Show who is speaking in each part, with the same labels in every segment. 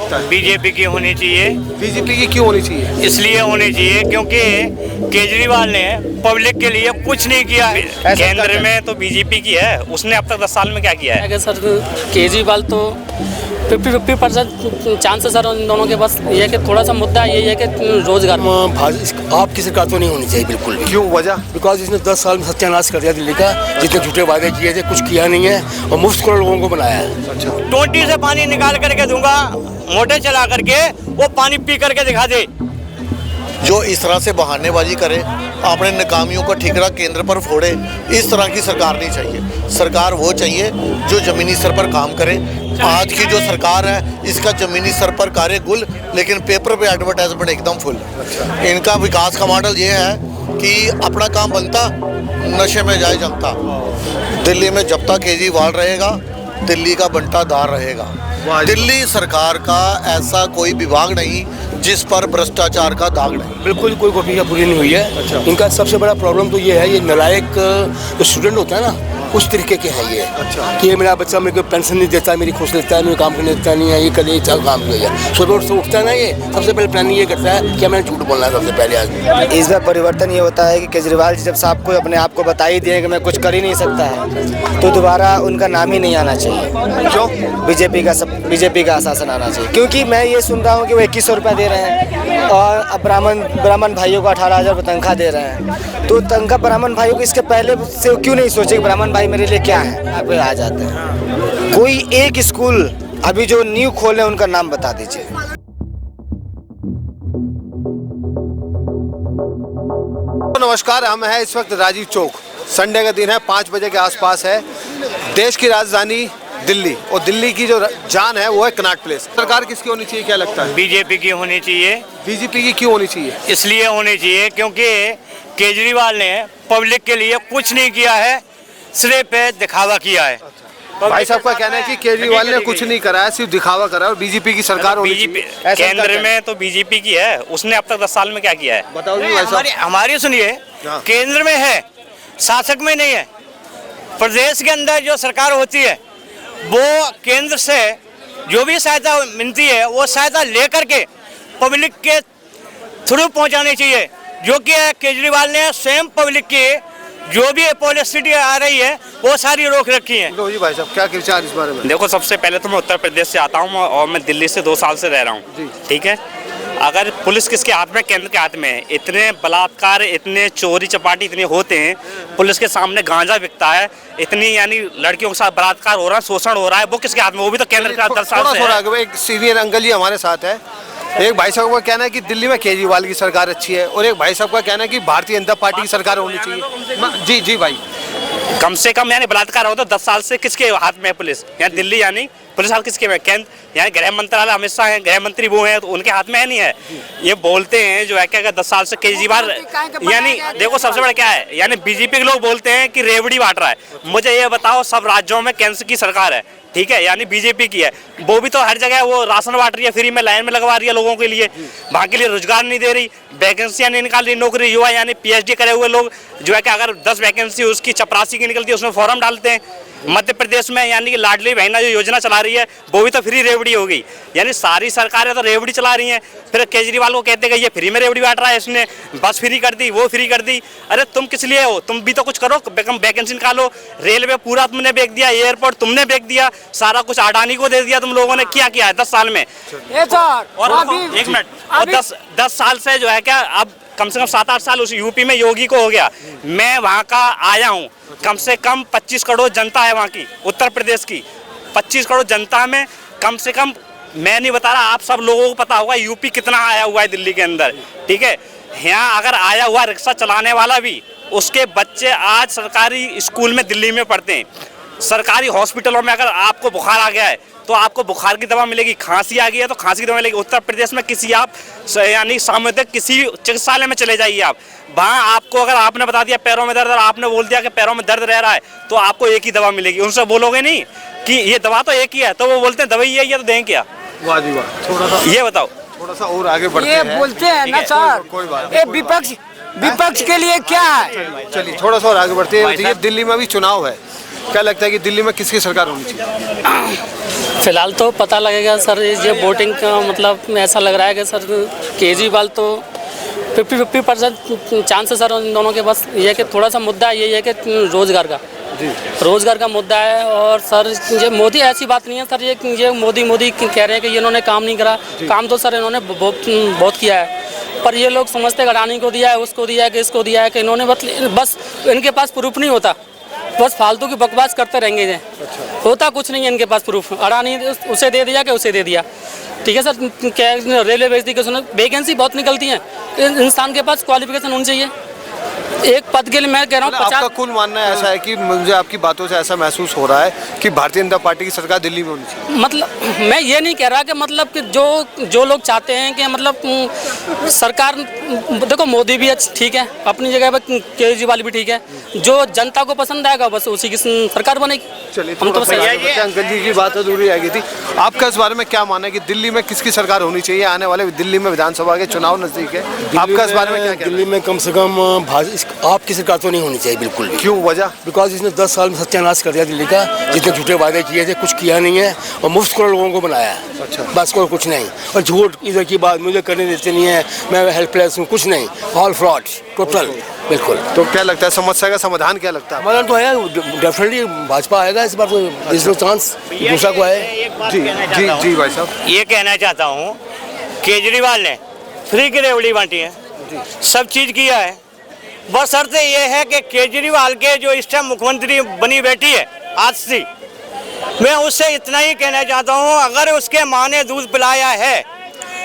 Speaker 1: लगता है?
Speaker 2: बीजेपी की होनी चाहिए।
Speaker 1: बीजेपी की क्यों होनी चाहिए?
Speaker 2: इसलिए होनी चाहिए क्योंकि केजरीवाल ने पब्लिक के लिए कुछ नहीं किया। केंद्र में तो बीजेपी की है, उसने अब तक 10 साल में क्या किया है?
Speaker 3: सर केजरीवाल तो 50% चांस है सर उन दोनों के। बस ये है कि थोड़ा सा मुद्दा यही है कि रोजगार
Speaker 4: आपकी सरकार तो नहीं होनी चाहिए बिल्कुल भी।
Speaker 1: क्यों, वजह?
Speaker 4: बिकॉज इसने 10 साल में सत्यानाश कर दिया दिल्ली का। जितने झूठे वादे किए थे कुछ किया नहीं है और मुफ्त करोड़ लोगों को बनाया है।
Speaker 1: अच्छा,
Speaker 2: टोटी से पानी निकाल करके दूंगा, मोटर चला करके वो पानी पी करके दिखा दे।
Speaker 5: जो इस तरह से बहानेबाजी करे, अपने नाकामियों का ठिकरा केंद्र पर फोड़े, इस तरह की सरकार नहीं चाहिए। सरकार वो चाहिए जो ज़मीनी स्तर पर काम करे। आज की जो सरकार है इसका ज़मीनी स्तर पर कार्य गुल, लेकिन पेपर पे एडवर्टाइजमेंट एकदम फुल। इनका विकास का मॉडल ये है कि अपना काम बनता, नशे में जाए जनता। दिल्ली में जब तक केजरीवाल रहेगा दिल्ली का बंटा दार रहेगा। दिल्ली सरकार का ऐसा कोई विभाग नहीं जिस पर भ्रष्टाचार का दाग नहीं।
Speaker 4: बिल्कुल कोई गोपनीयता पूरी नहीं हुई है।
Speaker 1: अच्छा।
Speaker 4: इनका सबसे बड़ा प्रॉब्लम तो ये है, ये नालायक जो स्टूडेंट होता है ना उस तरीके के है ये।
Speaker 1: अच्छा।
Speaker 4: कि ये मेरा बच्चा मेरे को पेंशन नहीं देता, मेरी खुश लेता है, मेरे काम करने देता नहीं है, ये कल ये चल काम किया। सुबह से उठता है ना, ये सबसे पहले प्लानिंग ये करता है कि मैंने झूठ बोलना है सबसे पहले आज।
Speaker 6: इस बार परिवर्तन ये होता है कि केजरीवाल जी जब साहब को अपने आप को बता ही दिए कि मैं कुछ कर ही नहीं सकता है, तो दोबारा उनका नाम ही नहीं आना चाहिए।
Speaker 1: क्यों?
Speaker 6: बीजेपी का शासन आना चाहिए। क्योंकि मैं ये सुन रहा हूँ कि वो 2100 रुपये दे रहे हैं और अब ब्राह्मण भाइयों को 18,000 तनख्वाह दे रहे हैं। तो तनख्वाह ब्राह्मण भाइयों को इसके पहले से क्यों नहीं सोचे कि ब्राह्मण भाई मेरे लिए क्या है? आप आ जाते हैं। कोई एक स्कूल अभी जो न्यू खोले उनका नाम बता दीजिए।
Speaker 1: नमस्कार, हम हैं इस वक्त राजीव चौक। संडे का दिन है, 5 बजे के आसपास है। देश की राजधानी दिल्ली, और दिल्ली की जो जान है वो है कनॉट प्लेस। सरकार किसकी होनी चाहिए, क्या लगता है?
Speaker 2: बीजेपी की होनी चाहिए।
Speaker 1: बीजेपी की क्यों होनी चाहिए?
Speaker 2: इसलिए होनी चाहिए क्योंकि केजरीवाल ने पब्लिक के लिए कुछ नहीं किया है, सिर्फ दिखावा किया है।
Speaker 1: भाई साहब का कहना है कि केजरीवाल ने कुछ नहीं करा है, सिर्फ दिखावा करा है और बीजेपी की सरकार होनी
Speaker 2: बीजेपी
Speaker 1: चाहिए। ऐसा
Speaker 2: केंद्र
Speaker 1: क्या
Speaker 2: में तो बीजेपी की है, उसने अब तक 10 साल में क्या किया है?
Speaker 1: बताओ जी भाई साहब।
Speaker 2: हमारी सुनिए,
Speaker 1: हाँ।
Speaker 2: केंद्र में है, शासक में नहीं है। प्रदेश के अंदर जो सरकार होती है वो केंद्र से जो भी सहायता मिलती है वो सहायता लेकर के पब्लिक के थ्रू पहुंचानी चाहिए, जो कि केजरीवाल ने स्वयं पब्लिक की जो भी पॉलिसी आ रही है वो सारी रोक रखी है।
Speaker 1: जी भाई साहब, क्या विचार इस बारे में?
Speaker 2: देखो, सबसे पहले तो मैं उत्तर प्रदेश से आता हूँ और मैं दिल्ली से 2 साल से रह रहा हूँ, ठीक है। अगर पुलिस किसके हाथ में, केंद्र के हाथ में है। इतने बलात्कार, इतने चोरी चपाटी इतने होते हैं, पुलिस के सामने गांजा बिकता है, इतनी यानी लड़कियों के साथ बलात्कार हो रहा है, शोषण हो रहा है, वो किसके हाथ में? वो भी तो केंद्र के हाथ 10 साल से है।
Speaker 1: एक सीनियर अंकल जी हमारे साथ है। एक भाई साहब का कहना है कि दिल्ली में केजरीवाल की सरकार अच्छी है, और एक भाई साहब का कहना है कि भारतीय जनता पार्टी की सरकार होनी चाहिए। जी भाई,
Speaker 2: कम से कम यानी बलात्कार हो तो 10 साल से किसके हाथ में है पुलिस? यानी दिल्ली यानी पुलिस हाथ किसके में? केंद्र यानी गृह मंत्रालय अमित शाह है, गृह मंत्री वो हैं, तो उनके हाथ में है नहीं है। ये बोलते हैं जो है क्या 10 साल से केजरीवाल, यानी देखो सबसे बड़ा क्या है, यानी बीजेपी के लोग बोलते हैं कि रेवड़ी बांट रहा है। मुझे ये बताओ, सब राज्यों में केंद्र की सरकार है, ठीक है, यानी बीजेपी की है, वो भी तो हर जगह वो राशन बांट रही है, फ्री में लाइन में लगवा रही है लोगों के लिए, वहाँ के लिए रोजगार नहीं दे रही, वैकेंसियाँ नहीं निकाल रही। नौकरी युवा यानी पीएचडी करे हुए लोग जो है कि अगर 10 वैकेंसी उसकी चपरासी की निकलती है उसमें फॉर्म डालते हैं। मध्य प्रदेश में यानी कि लाडली बहना जो योजना चला रही है वो भी तो फ्री रेवड़ी हो गई, यानी सारी सरकारें तो रेवड़ी चला रही हैं। फिर केजरीवाल को कहते हैं ये फ्री में रेवड़ी बांट रहा है, इसने बस फ्री कर दी, वो फ्री कर दी। अरे तुम किस लिए हो? तुम भी तो कुछ करो, वैकेंसी निकालो। रेलवे पूरा तुमने बेच दिया, एयरपोर्ट तुमने बेच दिया, सारा कुछ अडानी को दे दिया तुम लोगों ने। क्या किया है 10 साल में? और 1 मिनट, और 10 साल से जो है क्या, अब कम से कम 7-8 साल उस यूपी में योगी को हो गया। मैं वहाँ का आया हूँ, कम से कम 25 करोड़ जनता है वहाँ की, उत्तर प्रदेश की 25 करोड़ जनता में कम से कम, मैं नहीं बता रहा, आप सब लोगों को पता होगा यूपी कितना आया हुआ है दिल्ली के अंदर, ठीक है। यहाँ अगर आया हुआ रिक्शा चलाने वाला भी, उसके बच्चे आज सरकारी स्कूल में दिल्ली में पढ़ते हैं। सरकारी हॉस्पिटलों में अगर आपको बुखार आ गया है तो आपको बुखार की दवा मिलेगी, खांसी आ गई है तो खांसी की दवा मिलेगी। उत्तर प्रदेश में किसी आप यानी सामुदायिक किसी चिकित्सालय में चले जाइए आप, वहाँ आपको अगर आपने बता दिया पैरों में दर्द और आपने बोल दिया कि पैरों में दर्द रह रहा है तो आपको एक ही दवा मिलेगी। उनसे बोलोगे नहीं कि ये दवा तो एक ही है, तो वो बोलते हैं दवाई है, ये तो दें क्या?
Speaker 1: वाह जी वाह। थोड़ा सा
Speaker 2: ये बताओ,
Speaker 1: थोड़ा सा और आगे बढ़ते हैं।
Speaker 6: ये बोलते हैं ना सर,
Speaker 1: कोई बात
Speaker 6: ये विपक्ष के लिए क्या है?
Speaker 1: चलिए थोड़ा सा और आगे बढ़ते हैं। दिल्ली में अभी चुनाव है, क्या लगता है कि दिल्ली में किसकी सरकार होनी चाहिए?
Speaker 3: फिलहाल तो पता लगेगा सर, ये वोटिंग का मतलब ऐसा लग रहा है कि सर केजरीवाल तो 50% चांस है सर उन दोनों के। बस ये है कि थोड़ा सा मुद्दा यही है कि रोज़गार का रोज़गार का मुद्दा है। और सर ये मोदी ऐसी बात नहीं है सर, ये मोदी कह रहे हैं कि ये इन्होंने काम नहीं करा। काम तो सर इन्होंने बहुत किया है, पर ये लोग समझते हैं अडानी को दिया है, उसको दिया है, कि इसको दिया है, कि इन्होंने बस इनके पास प्रूफ नहीं होता, बस फालतू की बकवास करते रहेंगे। होता कुछ नहीं है इनके पास प्रूफ। अडानी उसे दे दिया कि उसे दे दिया, ठीक है सर। क्या रेलवे बेच दी, वैकेंसी बहुत निकलती हैं, इंसान के पास क्वालिफिकेशन होनी चाहिए एक पद के लिए। मैं कह रहा हूँ
Speaker 1: आपका कुल मानना ऐसा है कि मुझे आपकी बातों से ऐसा महसूस हो रहा है कि भारतीय जनता पार्टी की सरकार दिल्ली में होनी चाहिए।
Speaker 3: मतलब मैं ये नहीं कह रहा कि मतलब कि जो लोग चाहते हैं कि मतलब सरकार, देखो मोदी भी ठीक है अपनी जगह पर, केजरीवाल भी ठीक है, जो जनता को पसंद आएगा बस उसी की सरकार बनेगी।
Speaker 1: चलिए अंकल जी की बात अधूरी रह गई थी। आपका इस बारे में क्या मानना है कि दिल्ली में किसकी सरकार होनी चाहिए? आने वाले दिल्ली में विधानसभा के चुनाव नजदीक है, आपका इस बारे में क्या कहना है?
Speaker 4: दिल्ली में कम से कम आपकी सरकार तो नहीं होनी चाहिए बिल्कुल भी।
Speaker 1: क्यों, वजह?
Speaker 4: बिकॉज इसने 10 साल में सत्यानाश कर दिया दिल्ली का। जितने झूठे वादे किए थे कुछ किया नहीं है, और मुफ्त को लोगों को बनाया है।
Speaker 1: अच्छा,
Speaker 4: बस कोई कुछ नहीं, और झूठ इधर की बात मुझे करने देते नहीं है, मैं हेल्पलेस हूँ, कुछ नहीं, ऑल फ्रॉड टोटल बिल्कुल।
Speaker 1: तो क्या लगता है समस्या का समाधान क्या लगता है?
Speaker 4: समाधान तो है, डेफिनेटली भाजपा आएगा इस बार, तो इस चांस दूसरा को आए।
Speaker 1: जी जी जी भाई साहब,
Speaker 7: ये कहना चाहता हूँ, केजरीवाल ने फ्री की रेवड़ी बांटी है, सब चीज़ किया है। बस शर्त ये है कि केजरीवाल के जो इस टाइम मुख्यमंत्री बनी बैठी है आजसी, मैं उससे इतना ही कहना चाहता हूँ, अगर उसके माँ ने दूध पिलाया है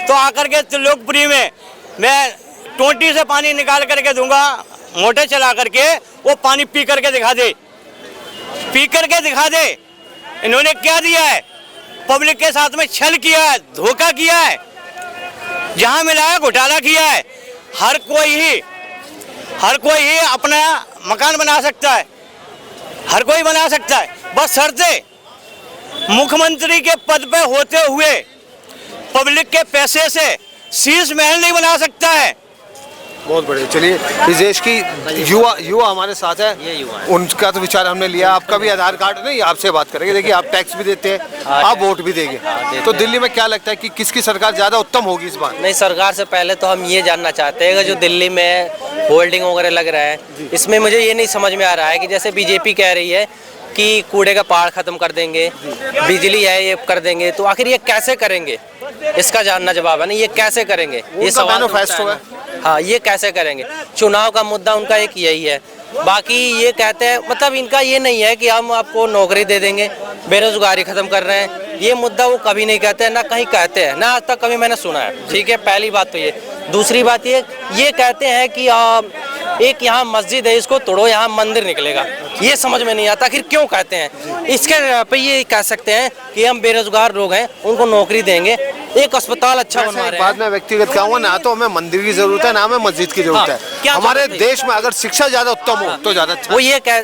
Speaker 7: तो आकर के लोकप्रिय में मैं टोंटी से पानी निकाल करके दूंगा, मोटर चला करके वो पानी पी करके दिखा दे, पी करके दिखा दे। इन्होंने क्या दिया है? पब्लिक के साथ में छल किया है, धोखा किया है, जहां मिला है घोटाला किया है। हर कोई ही अपना मकान बना सकता है, हर कोई बना सकता है, बस शर्तें मुख्यमंत्री के पद पे होते हुए पब्लिक के पैसे से शीश महल नहीं बना सकता है।
Speaker 1: बहुत बढ़िया। चलिए, इस देश की युवा हमारे साथ है, उनका तो विचार हमने लिया। आपका भी आधार कार्ड नहीं, आपसे बात करेंगे। देखिए, आप टैक्स भी देते हैं, आप वोट भी देंगे, तो दिल्ली में क्या लगता है कि किसकी सरकार ज्यादा उत्तम होगी इस बार?
Speaker 8: नहीं, सरकार से पहले तो हम ये जानना चाहते हैं कि जो दिल्ली में होल्डिंग वगैरह लग रहा है, इसमें मुझे ये नहीं समझ में आ रहा है कि जैसे बीजेपी कह रही है कि कूड़े का पहाड़ खत्म कर देंगे, बिजली है ये कर देंगे, तो आखिर ये कैसे करेंगे? इसका जानना जवाब है ना, ये कैसे करेंगे? ये सवाल
Speaker 1: मैनिफेस्टो है।
Speaker 8: हाँ, ये कैसे करेंगे? चुनाव का मुद्दा उनका एक यही है। बाकी ये कहते हैं, मतलब इनका ये नहीं है कि हम आपको नौकरी दे देंगे, बेरोजगारी खत्म कर रहे हैं, ये मुद्दा वो कभी नहीं कहते हैं, ना कहीं कहते हैं, ना आज तक कभी मैंने सुना है। ठीक है, पहली बात तो ये। दूसरी बात ये कहते हैं कि एक यहाँ मस्जिद है, इसको तोड़ो, यहाँ मंदिर निकलेगा। ये समझ में नहीं आता आखिर क्यों कहते हैं। इसके पे ये कह सकते हैं कि हम बेरोजगार लोग हैं, उनको नौकरी देंगे, एक अस्पताल अच्छा बनवा रहे हैं।
Speaker 1: बाद में व्यक्तिगत कहूँगा, ना तो हमें मंदिर की जरूरत है, ना हमें मस्जिद की जरूरत है। हमारे देश में अगर शिक्षा ज्यादा उत्तम हो तो ज्यादा अच्छा।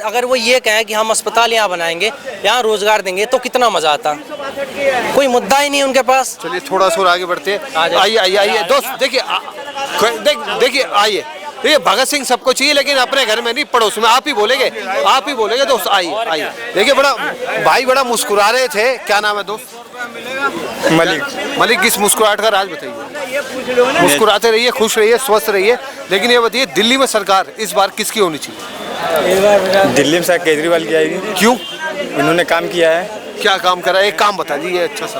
Speaker 8: अगर वो ये कहें कि हम अस्पताल यहाँ बनाएंगे, यहाँ रोजगार देंगे, तो कितना मजा आता। कोई मुद्दा ही नहीं उनके पास।
Speaker 1: चलिए, थोड़ा सा और आगे बढ़ते हैं। आइए दोस्त, देखिए आइए। देखिए, भगत सिंह सबको चाहिए, लेकिन अपने घर में नहीं, पड़ोस में। आप ही बोलेंगे दोस्त। आइए। देखिए, बड़ा मुस्कुरा रहे थे। क्या नाम है दोस्त? मलिक। किस मुस्कुराहट का राज बताइए। मुस्कुराते रहिए, खुश रहिए, स्वस्थ रहिए। लेकिन ये बताइए, दिल्ली में सरकार इस बार किसकी होनी चाहिए?
Speaker 9: दिल्ली में शायद केजरीवाल की आएगी।
Speaker 1: क्यों?
Speaker 9: इन्होंने काम किया है।
Speaker 1: क्या काम करा है? एक काम बता दीजिए अच्छा सा।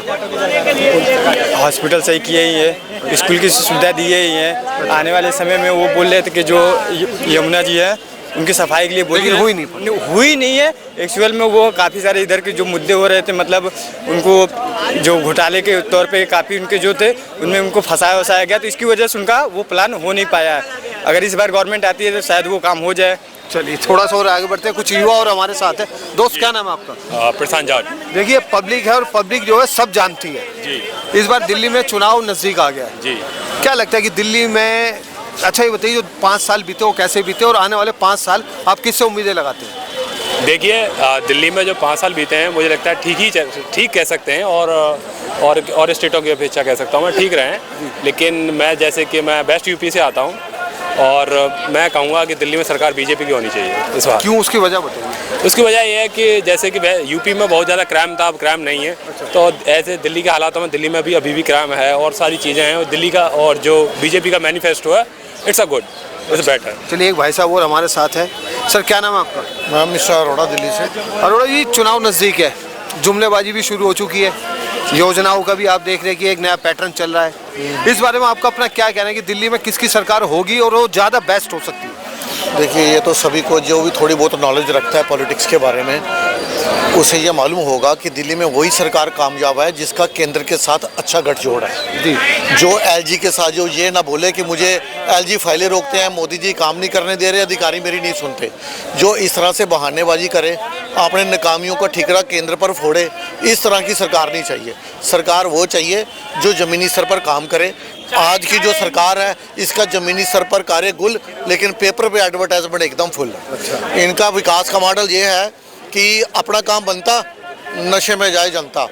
Speaker 9: हॉस्पिटल सही किए ही है, स्कूल की सुविधा दी ही है। आने वाले समय में वो बोल रहे थे कि जो यमुना जी है उनकी सफाई के लिए बोली, हुई नहीं है। एक्चुअल में वो काफ़ी सारे इधर के जो मुद्दे हो रहे थे, मतलब उनको जो घोटाले के तौर पे काफ़ी उनके जो थे उनमें उनको फंसाया गया, तो इसकी वजह से उनका वो प्लान हो नहीं पाया है। अगर इस बार गवर्नमेंट आती है तो शायद वो काम हो जाए।
Speaker 1: चलिए, थोड़ा सा और आगे बढ़ते हैं। कुछ युवा और हमारे साथ है। दोस्त, क्या नाम है आपका?
Speaker 9: प्रशांत जाट।
Speaker 1: देखिए, पब्लिक है और पब्लिक जो है सब जानती है
Speaker 9: जी।
Speaker 1: इस बार दिल्ली में चुनाव नजदीक आ गया है
Speaker 9: जी।
Speaker 1: क्या लगता है कि दिल्ली में, अच्छा ये बताइए, जो 5 साल बीते वो कैसे बीते, और आने वाले 5 साल आप किससे उम्मीदें लगाते हैं?
Speaker 10: देखिए, दिल्ली में जो 5 साल बीते हैं, मुझे लगता है ठीक कह सकते हैं, और स्टेटों की अपेक्षा कह सकता हूँ मैं, ठीक रहे हैं। लेकिन मैं, जैसे कि मैं वेस्ट यूपी से आता हूँ, और मैं कहूँगा कि दिल्ली में सरकार बीजेपी की होनी चाहिए इस बार।
Speaker 1: क्यों? उसकी वजह बताइए।
Speaker 10: उसकी वजह यह है कि जैसे कि यूपी में बहुत ज़्यादा क्राइम था, अब क्राइम नहीं है। तो ऐसे दिल्ली के हालातों में, दिल्ली में भी अभी भी क्राइम है और सारी चीज़ें हैं। और दिल्ली का और जो बीजेपी का मैनिफेस्टो है, it's a good, it's better.
Speaker 1: चलिए, एक भाई साहब और हमारे साथ है। सर, क्या नाम है आपका?
Speaker 5: मैं मिस्टर अरोड़ा, दिल्ली से।
Speaker 1: अरोड़ा जी, चुनाव नज़दीक है, जुमलेबाजी भी शुरू हो चुकी है, योजनाओं का भी आप देख रहे हैं कि एक नया पैटर्न चल रहा है। इस बारे में आपका अपना क्या कहना है कि दिल्ली में किसकी सरकार होगी और वो ज़्यादा बेस्ट हो सकती है?
Speaker 5: देखिए, ये तो सभी को जो भी थोड़ी बहुत नॉलेज रखता है पॉलिटिक्स के बारे में, उसे ये मालूम होगा कि दिल्ली में वही सरकार कामयाब है जिसका केंद्र के साथ अच्छा गठजोड़ है जी। जो एलजी के साथ जो ये ना बोले कि मुझे एलजी फाइलें रोकते हैं, मोदी जी काम नहीं करने दे रहे, अधिकारी मेरी नहीं सुनते, जो इस तरह से बहानेबाजी करे, अपने नाकामियों का ठिकरा केंद्र पर फोड़े, इस तरह की सरकार नहीं चाहिए। सरकार वो चाहिए जो ज़मीनी स्तर पर काम करे। आज की जो सरकार है, इसका ज़मीनी स्तर पर कार्य गुल, लेकिन पेपर पे एडवर्टाइजमेंट एकदम फुल है। इनका विकास का मॉडल ये है कि अपना काम बनता, नशे में जाए जनता।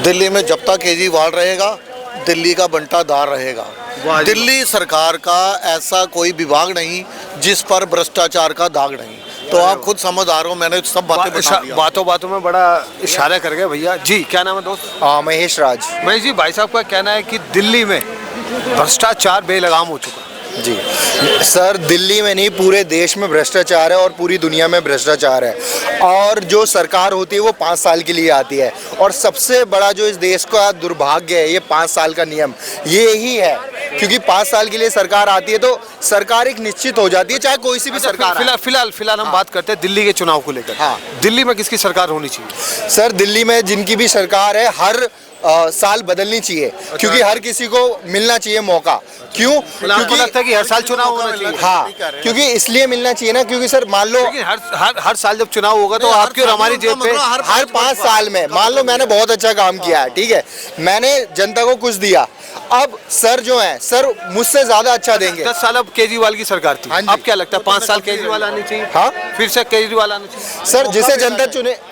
Speaker 5: दिल्ली में जब तक केजरीवाल रहेगा, दिल्ली का बंटा दार रहेगा। दिल्ली सरकार का ऐसा कोई विभाग नहीं जिस पर भ्रष्टाचार का दाग नहीं। तो आप खुद समझदार हो, मैंने सब
Speaker 1: बातों बातों में बड़ा इशारा कर गए भैया जी। क्या नाम है दोस्त?
Speaker 6: महेश राज।
Speaker 1: महेश जी, भाई साहब का कहना है कि दिल्ली में भ्रष्टाचार बेलगाम हो चुका है।
Speaker 6: जी सर, दिल्ली में नहीं, पूरे देश में भ्रष्टाचार है और पूरी दुनिया में भ्रष्टाचार है। और जो सरकार होती है वो 5 साल के लिए आती है, और सबसे बड़ा जो इस देश का दुर्भाग्य है, ये 5 साल का नियम ये ही है, क्योंकि 5 साल के लिए सरकार आती है तो सरकार एक निश्चित हो जाती है, चाहे कोई सी भी सरकार।
Speaker 1: फिलहाल हम बात करते हैं दिल्ली के चुनाव को लेकर। हाँ, दिल्ली में किसकी सरकार होनी चाहिए?
Speaker 6: सर, दिल्ली में जिनकी भी सरकार है, हर साल बदलनी चाहिए। अच्छा। क्योंकि हर किसी को मिलना चाहिए मौका। क्यों? क्योंकि
Speaker 1: लगता है कि हर साल चुनाव होना चाहिए।
Speaker 6: हाँ, क्योंकि इसलिए मिलना चाहिए ना, क्योंकि सर मान लो
Speaker 1: हर साल जब चुनाव होगा तो आपकी और हमारी जेब पे
Speaker 6: हर 5 साल में मान लो मैंने बहुत अच्छा काम किया है, ठीक है, मैंने जनता को कुछ दिया, अब सर जो है सर मुझसे ज्यादा अच्छा देंगे।
Speaker 1: 10 साल अब केजरीवाल की सरकार थी। अब क्या लगता है 5 साल केजरीवाल आनी चाहिए? हाँ, फिर से केजरीवाल आना चाहिए।
Speaker 6: सर,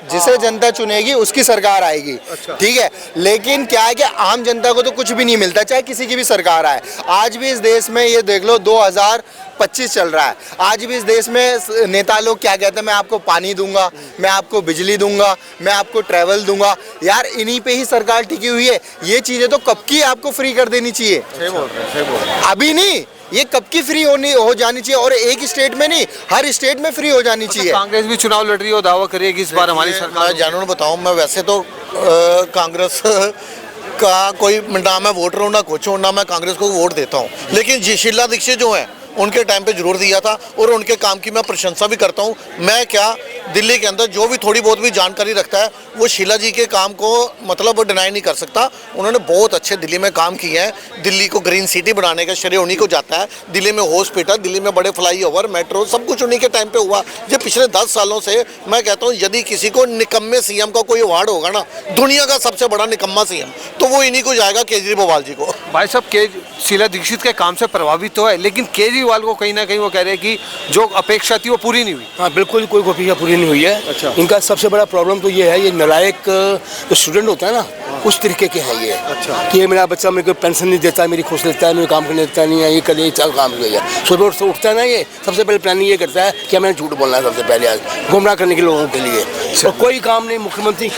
Speaker 6: जिसे जनता चुनेगी उसकी सरकार आएगी। ठीक है, लेकिन क्या है कि आम जनता को तो कुछ भी नहीं मिलता, चाहे किसी की भी सरकार आए। आज भी इस देश में ये देख लो 2025 चल रहा है, आज भी इस देश में नेता लोग क्या कहते हैं, मैं आपको पानी दूंगा, मैं आपको बिजली दूंगा, मैं आपको ट्रैवल दूंगा। यार, इन्हीं पे ही सरकार टिकी हुई है। ये चीजें तो कब की आपको फ्री कर देनी चाहिए, अभी नहीं, ये कब की फ्री हो जानी चाहिए। और एक स्टेट में नहीं, हर स्टेट में फ्री हो जानी चाहिए।
Speaker 1: कांग्रेस भी चुनाव लड़ रही है और दावा कर रही है कि इस बार हमारी सरकार।
Speaker 5: मैं जानून बताऊं, मैं वैसे तो कांग्रेस का कोई ना मैं वोटर हूँ, ना कुछ हूँ, ना मैं कांग्रेस को वोट देता हूँ, लेकिन जी शीला दीक्षित जो है उनके टाइम पे जरूर दिया था और उनके काम की मैं प्रशंसा भी करता हूँ। मैं क्या, दिल्ली के अंदर जो भी थोड़ी बहुत भी जानकारी रखता है वो शीला जी के काम को मतलब डिनाई नहीं कर सकता। उन्होंने बहुत अच्छे दिल्ली में काम किए हैं। दिल्ली को ग्रीन सिटी बनाने का श्रेय उन्हीं को जाता है। दिल्ली में हॉस्पिटल, दिल्ली में बड़े फ्लाईओवर, मेट्रो, सब कुछ उन्हीं के टाइम पे हुआ। जो पिछले 10 सालों से मैं कहता हूँ, यदि किसी को निकम्मे सीएम का कोई अवार्ड होगा ना, दुनिया का सबसे बड़ा निकम्मा सीएम, तो वो इन्हीं को जाएगा, केजरीवाल जी को।
Speaker 1: भाई साहब, शीला दीक्षित के काम से प्रभावित तो है, लेकिन केजरीवाल को कहीं ना कहीं वो कह रहे हैं कि जो अपेक्षा थी वो पूरी नहीं हुई।
Speaker 4: हाँ, बिल्कुल कोई अपेक्षा पूरी नहीं हुई है।
Speaker 1: अच्छा।
Speaker 4: इनका सबसे बड़ा प्रॉब्लम तो ये है, ये नालायक जो स्टूडेंट होता है ना, उस तरीके के हैं ये।
Speaker 6: अच्छा।
Speaker 4: कि ये मेरा बच्चा मेरे को पेंशन नहीं देता, मेरी खुश लेता है, मेरे काम करने देता नहीं है, ये कल ये चल काम किया। सुबह से उठता है ना, ये सबसे पहले प्लानिंग ये करता है कि मैंने झूठ बोलना है, सबसे पहले आज गुमराह करने के लोगों के लिए। और कोई काम नहीं, मुख्यमंत्री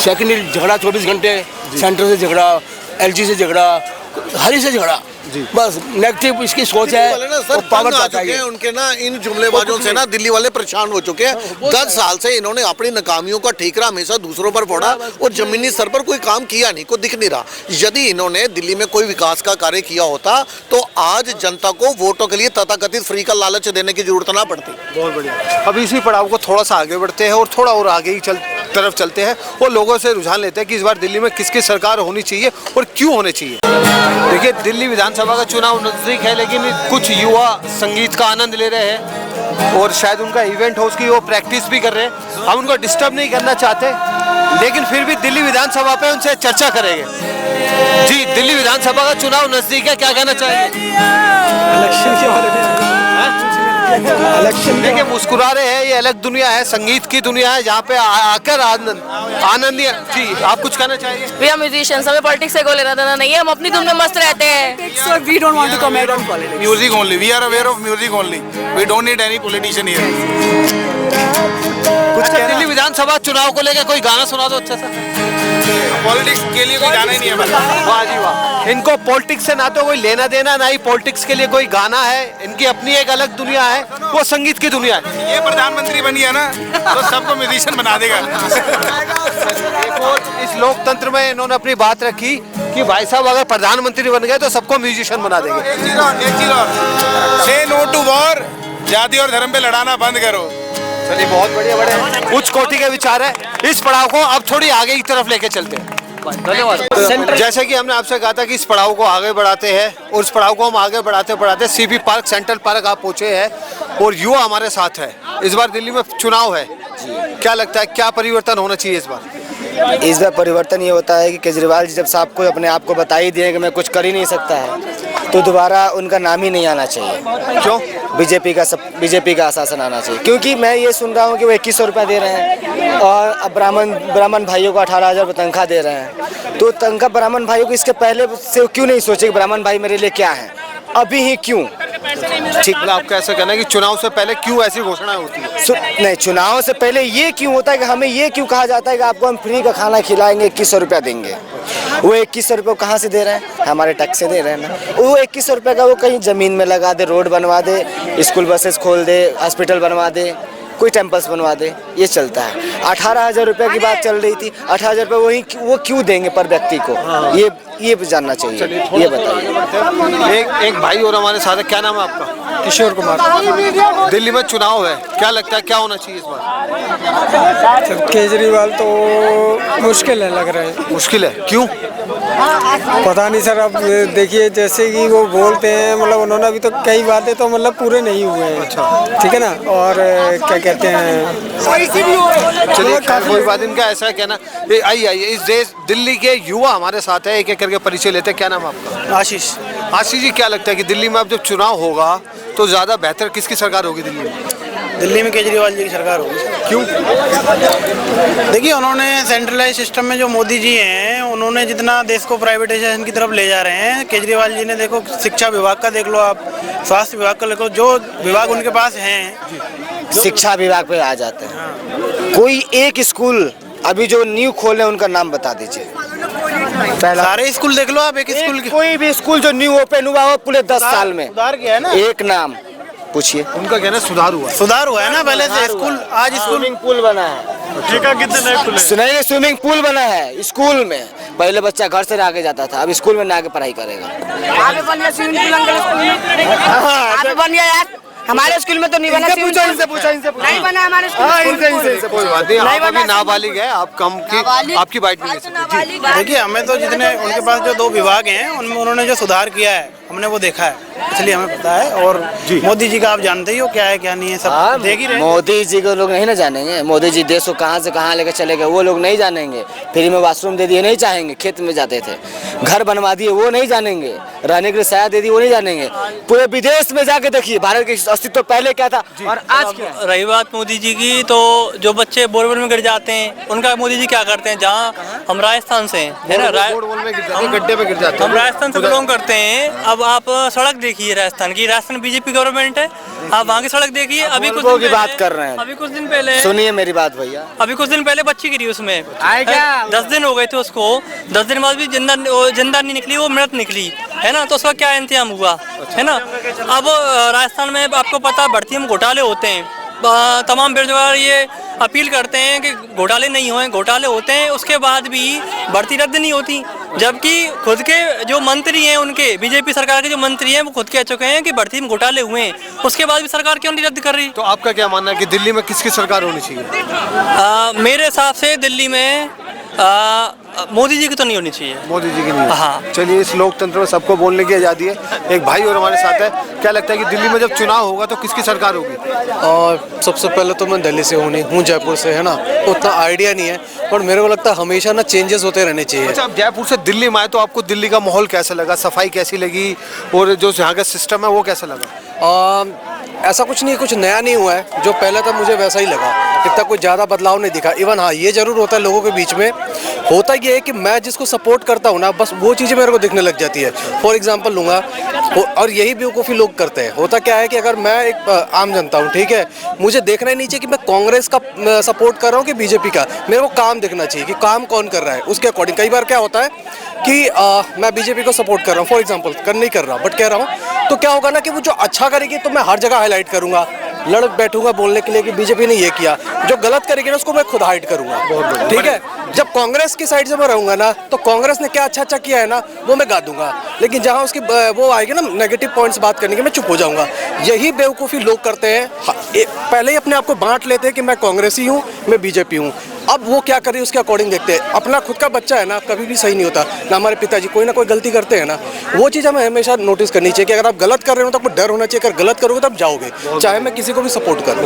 Speaker 4: सेकेंडरी झगड़ा, 24 घंटे सेंटर से झगड़ा, एलजी से झगड़ा, हरी से झगड़ा, बस नेगेटिव इसकी सोच है।
Speaker 5: और पावर आ चुके हैं उनके ना, इन जुमलेबाजों से ना दिल्ली वाले परेशान हो चुके हैं। 10 साल से इन्होंने अपनी नाकामियों का ठीकरा हमेशा दूसरों पर फोड़ा और जमीनी स्तर पर कोई काम किया नहीं, कोई दिख नहीं रहा। यदि इन्होंने दिल्ली में कोई विकास का कार्य किया होता तो आज जनता को वोटों के लिए तथाकथित फ्री का लालच देने की जरूरत ना पड़ती।
Speaker 1: बहुत बढ़िया। अब इसी पड़ाव को थोड़ा सा आगे बढ़ते हैं और थोड़ा और आगे ही तरफ चलते हैं और लोगों से रुझान लेते हैं कि इस बार दिल्ली में किसकी सरकार होनी चाहिए और क्यों होनी चाहिए। देखिए, दिल्ली विधानसभा का चुनाव नजदीक है, लेकिन कुछ युवा संगीत का आनंद ले रहे हैं और शायद उनका इवेंट हो, उसकी वो प्रैक्टिस भी कर रहे हैं। हम उनको डिस्टर्ब नहीं करना चाहते, लेकिन फिर भी दिल्ली विधानसभा पे उनसे चर्चा करेंगे। जी, दिल्ली विधानसभा का चुनाव नजदीक है, क्या कहना चाहेंगे?
Speaker 6: इलेक्शन के बारे में
Speaker 1: देखिए, मुस्कुरा रहे हैं, ये अलग दुनिया है, संगीत की दुनिया है, जहाँ पे आकर आनंद। जी, आप कुछ कहना चाहेंगे?
Speaker 11: भैया म्यूजिशियंस, हमें पॉलिटिक्स से कोई लेना देना नहीं है, हम अपनी धुन में मस्त रहते हैं।
Speaker 12: So we don't want to comment on politics.
Speaker 13: Music only. We are aware of music only. We don't need any politician here.
Speaker 1: कुछ दिल्ली विधानसभा चुनाव को लेकर कोई गाना सुना दो अच्छा सा।
Speaker 13: पॉलिटिक्स के लिए कोई गाना ही नहीं है मतलब।
Speaker 1: वाह जी वाह, इनको पॉलिटिक्स से ना तो कोई लेना देना, ना ही पॉलिटिक्स के लिए कोई गाना है। इनकी अपनी एक अलग दुनिया है, वो संगीत की दुनिया है।
Speaker 13: ये प्रधानमंत्री बन गया ना तो सबको म्यूजिशियन बना देगा।
Speaker 1: एक और इस लोकतंत्र में इन्होंने अपनी बात रखी कि भाई साहब अगर प्रधानमंत्री बन गए तो सबको म्यूजिशियन बना देंगे।
Speaker 13: एक चीज और, से नो टू वॉर, जाति और धर्म पे लड़ाना बंद करो।
Speaker 1: चलिए बहुत बढ़िया, बड़े उच्च कोटि के विचार है। इस पड़ाव को अब थोड़ी आगे की तरफ लेके चलते हैं। धन्यवाद। जैसे कि हमने आपसे कहा था कि इस पड़ाव को आगे बढ़ाते हैं, और इस पड़ाव को हम आगे बढ़ाते बढ़ाते सीपी पार्क, सेंट्रल पार्क आप पहुंचे हैं और युवा हमारे साथ है। इस बार दिल्ली में चुनाव है, क्या लगता है क्या परिवर्तन होना चाहिए इस बार?
Speaker 6: इस बार परिवर्तन ये होता है कि केजरीवाल जी जब साहब को अपने आप को बता ही दिए कि मैं कुछ कर ही नहीं सकता है, तो दोबारा उनका नाम ही नहीं आना चाहिए।
Speaker 1: क्यों?
Speaker 6: बीजेपी का आशासन आना चाहिए, क्योंकि मैं ये सुन रहा हूँ कि वो 2100 रुपया दे रहे हैं और अब ब्राह्मण भाइयों को 18,000 तनख्वाह दे रहे हैं। तो तनख्वाह ब्राह्मण भाइयों को इसके पहले से क्यों नहीं सोचे कि ब्राह्मण भाई मेरे लिए क्या है, अभी ही क्यों?
Speaker 1: ठीक, मतलब आपका ऐसा कहना है कि चुनाव से पहले क्यों ऐसी घोषणाएं होती है?
Speaker 6: नहीं, चुनाव से पहले ये क्यों होता है कि हमें ये क्यों कहा जाता है कि आपको हम फ्री का खाना खिलाएंगे, 2100 रुपया देंगे। वो 2100 रुपये कहाँ से दे रहे हैं? हमारे टैक्स से दे रहे हैं ना। वो 2100 रुपये का वो कहीं ज़मीन में लगा दे, रोड बनवा दे, स्कूल बसेस खोल दे, हॉस्पिटल बनवा दे, कोई टेम्पल्स बनवा दे, ये चलता है। 18,000 रुपये की बात चल रही थी, 18,000 रुपये वो क्यों देंगे पर व्यक्ति को? ये जानना चाहिए। ये बताइए।
Speaker 1: एक भाई और हमारे साथ है, क्या नाम है आपका?
Speaker 9: किशोर कुमार।
Speaker 1: दिल्ली में चुनाव है, क्या लगता है क्या होना चाहिए इस बार?
Speaker 9: केजरीवाल तो मुश्किल है, लग रहा है।
Speaker 1: मुश्किल है, क्यों?
Speaker 9: पता नहीं सर, अब देखिए जैसे कि वो बोलते हैं, मतलब उन्होंने अभी तो कई बातें तो मतलब पूरे नहीं हुए हैं।
Speaker 1: अच्छा,
Speaker 9: ठीक है ना। और क्या कहते हैं,
Speaker 1: चलिए कोई बात, इनका ऐसा कहना। आइए इस देश दिल्ली के युवा हमारे साथ है, एक एक करके परिचय लेते हैं। क्या नाम है आपका?
Speaker 9: आशीष।
Speaker 1: आशीष जी, क्या लगता है कि दिल्ली में अब जब चुनाव होगा तो ज़्यादा बेहतर किसकी सरकार होगी दिल्ली में?
Speaker 14: दिल्ली में केजरीवाल जी की सरकार होगी।
Speaker 1: क्यों?
Speaker 14: देखिए, उन्होंने सेंट्रलाइज सिस्टम में जो मोदी जी हैं, उन्होंने जितना देश को प्राइवेटाइजेशन की तरफ ले जा रहे हैं, केजरीवाल जी ने देखो शिक्षा विभाग का देख लो आप, स्वास्थ्य विभाग का देखो, जो विभाग उनके पास हैं।
Speaker 6: शिक्षा विभाग पे आ जाते हैं। कोई एक स्कूल अभी जो न्यू खोले उनका नाम बता दीजिए।
Speaker 14: सारे स्कूल देख लो आप, एक स्कूल की
Speaker 6: कोई भी स्कूल जो न्यू ओपन हुआ हो पूरे 10 साल में,
Speaker 14: सुधार किया है ना,
Speaker 6: एक नाम पूछिए।
Speaker 1: उनका कहना सुधार हुआ
Speaker 14: है ना। पहले से स्कूल, आज
Speaker 6: स्विमिंग पूल बना है। कितने स्विमिंग पूल बना है स्कूल में? पहले बच्चा घर से आगे जाता था, अब स्कूल में आगे पढ़ाई करेगा।
Speaker 12: आगे बन गया स्विमिंग पूल, आगे बन गया यार। हमारे स्कूल में तो नहीं बना। नहीं बना हमारे स्कूल में।
Speaker 1: कोई बात नहीं, आप अभी नाबालिग है, आप कम की आपकी बाइट नहीं ले सकते।
Speaker 14: देखिए, हमें तो जितने उनके पास जो 2 विभाग हैं उनमें उन्होंने जो सुधार किया है हमने वो देखा है, इसलिए हमें पता है। और मोदी जी का आप जानते ही हो क्या है क्या नहीं है, सब देख ही रहे।
Speaker 6: मोदी जी को लोग नहीं ना जानेंगे। मोदी जी देश को कहाँ से कहाँ लेकर चले गए वो लोग नहीं जानेंगे। फ्री में वॉशरूम दे दिए नहीं चाहेंगे, खेत में जाते थे। घर बनवा दिए वो नहीं जानेंगे, रहने के लिए साया दे दी वो नहीं जानेंगे। पूरे विदेश में जाके देखिए भारत के अस्तित्व पहले क्या था और आज क्या।
Speaker 8: रही बात मोदी जी की, तो जो बच्चे बोरवेल में गिर जाते हैं उनका मोदी जी क्या करते हैं? जहाँ हम राजस्थान से है ना,
Speaker 1: गड्ढे में गिर जाते हैं।
Speaker 8: हम राजस्थान से बिलोंग करते हैं। अब आप सड़क देखिए राजस्थान की, राजस्थान बीजेपी गवर्नमेंट है, आप वहाँ की सड़क देखिए। अभी कुछ दिन
Speaker 6: की बात कर रहे हैं,
Speaker 8: अभी कुछ दिन पहले
Speaker 6: सुनिए मेरी बात भैया,
Speaker 8: अभी कुछ दिन पहले बच्ची गिरी उसमें, 10 दिन हो गए थे उसको, 10 दिन बाद भी जिंदा नहीं निकली, वो मृत निकली है ना। तो उसका क्या इंतजाम हुआ है ना। अब राजस्थान में आपको पता है भर्ती में घोटाले होते हैं, तमाम बेरोजगार ये अपील करते हैं कि घोटाले नहीं हों, घोटाले होते हैं, उसके बाद भी भर्ती रद्द नहीं होती। जबकि खुद के जो मंत्री हैं, उनके बीजेपी सरकार के जो मंत्री हैं, वो खुद कह चुके हैं कि भर्ती में घोटाले हुए हैं, उसके बाद भी सरकार क्यों नहीं रद्द कर रही?
Speaker 1: तो आपका क्या मानना है कि दिल्ली में किसकी सरकार होनी चाहिए?
Speaker 8: मेरे हिसाब से दिल्ली में मोदी जी की तो नहीं होनी चाहिए।
Speaker 1: मोदी जी की नहीं?
Speaker 8: हाँ।
Speaker 1: चलिए, इस लोकतंत्र में सबको बोलने की आज़ादी है। एक भाई और हमारे साथ है, क्या लगता है कि दिल्ली में जब चुनाव होगा तो किसकी सरकार होगी?
Speaker 15: और सबसे पहले तो मैं दिल्ली से हूँ जयपुर से, है ना, उतना आइडिया नहीं है, पर मेरे को लगता है हमेशा ना चेंजेस होते रहने चाहिए।
Speaker 1: अच्छा, आप जयपुर से दिल्ली में आए तो आपको दिल्ली का माहौल कैसा लगा, सफाई कैसी लगी और जो यहाँ का सिस्टम है वो कैसा लगा?
Speaker 15: ऐसा कुछ नहीं, कुछ नया नहीं हुआ है, जो पहले था मुझे वैसा ही लगा, इतना कोई ज़्यादा बदलाव नहीं दिखा। इवन हाँ, ये ज़रूर होता है लोगों के बीच में, होता ये है कि मैं जिसको सपोर्ट करता हूँ ना, बस वो चीज़ें मेरे को दिखने लग जाती है। फॉर एग्जांपल लूँगा, और यही बेवकूफ़ी लोग करते हैं। होता क्या है कि अगर मैं एक आम जनता हूँ, ठीक है, मुझे देखना ही नहीं चाहिए कि मैं कांग्रेस का सपोर्ट कर रहा हूँ कि बीजेपी का, मेरे को काम देखना चाहिए कि काम कौन कर रहा है, उसके अकॉर्डिंग। कई बार क्या होता है कि मैं बीजेपी को सपोर्ट कर रहा हूँ, फॉर एग्जांपल नहीं कर रहा, बट कह रहा हूँ, तो क्या होगा ना कि वो जो अच्छा करेगी तो मैं हर जगह हाईलाइट करूँगा, लड़ बैठूंगा बोलने के लिए कि बीजेपी ने ये किया। जो गलत करेगी ना उसको मैं खुद हाइड करूंगा, ठीक है। जब कांग्रेस की साइड से मैं रहूंगा ना, तो कांग्रेस ने क्या अच्छा अच्छा किया है ना, वो मैं गा दूंगा। लेकिन जहां उसकी वो आएगी ना नेगेटिव पॉइंट्स बात करने के, मैं चुप हो जाऊंगा। यही बेवकूफ़ी लोग करते हैं। पहले ही अपने आप को बांट लेते हैं कि मैं कांग्रेसी हूँ, मैं बीजेपी हूँ। अब वो क्या कर रही है उसके अकॉर्डिंग देखते हैं। अपना खुद का बच्चा है ना, कभी भी सही नहीं होता ना। हमारे पिताजी कोई ना कोई गलती करते हैं ना, वो चीज़ हमें हमेशा नोटिस करनी चाहिए कि अगर आप गलत कर रहे हो तो आपको डर होना चाहिए, अगर गलत करोगे तो आप जाओगे, चाहे मैं किसी को भी सपोर्ट करूँ।